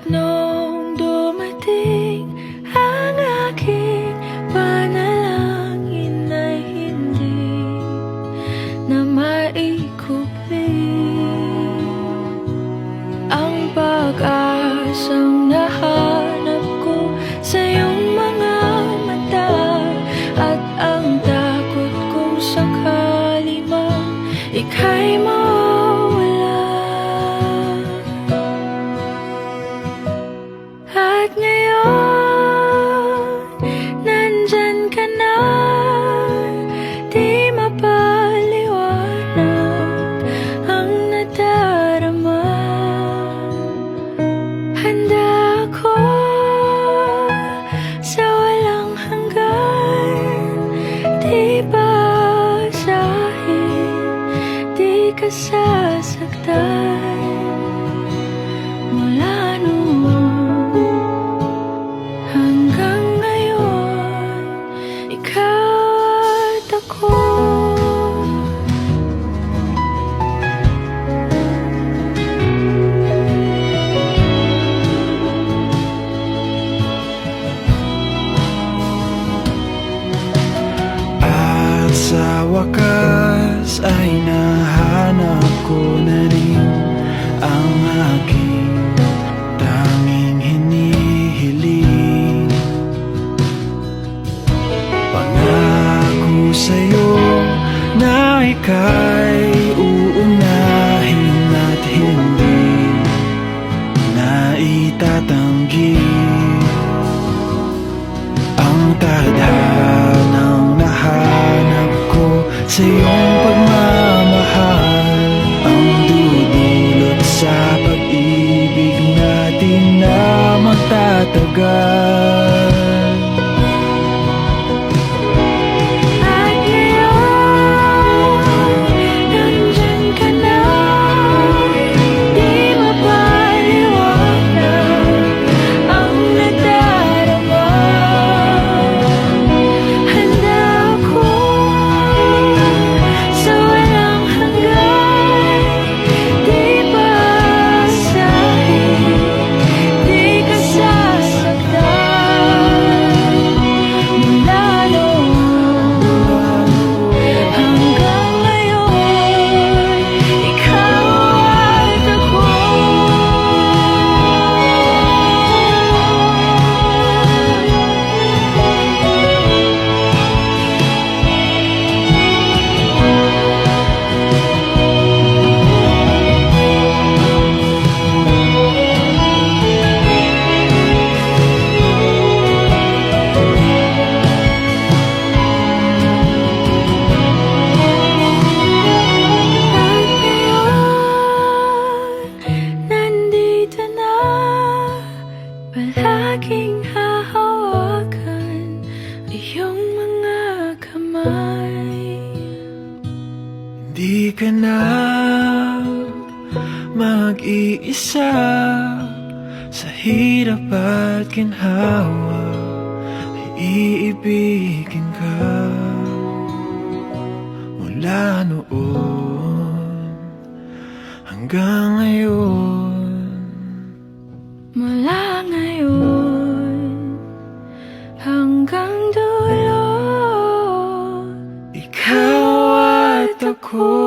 nung dumating ang aking panalangin ay hindi na maikupli. Ang pag-asang nahanap ko sa iyong mga mata, at ang takot kung sakali mang ika'y mawala. At ngayon, nandyan ka na, di mapaliwanag ang nadarama. Handa ako sa walang hanggan, di basahin, di ka sasaktan. Mula noon hanggang ngayon, ikaw at ako. At sa wakas ay nahanap ko na rin ang aking tanging hinihiling. Pangako sa'yo na ika'y uunahin at hindi na itatanggi. Ang tadhanang nahanap ko sa iyong pagmamahal, ang dudulot sa pag-ibig natin na magtatagal. At ngayon, nandyan ka na, di mapaliwanag ang nadarama. Handa ako sa walang hanggan, di basahin, di ka sasaktan. Mula noon hanggang ngayon, ikaw at ako. At ngayon, nandito na, palaging hahawakan iyong mga kamay. Di ka na mag-iisa sa hirap at ginhawa, ay iibigin ka. Mula noon hanggang ngayon, Mula ngayon hanggang dulo, ikaw at ako.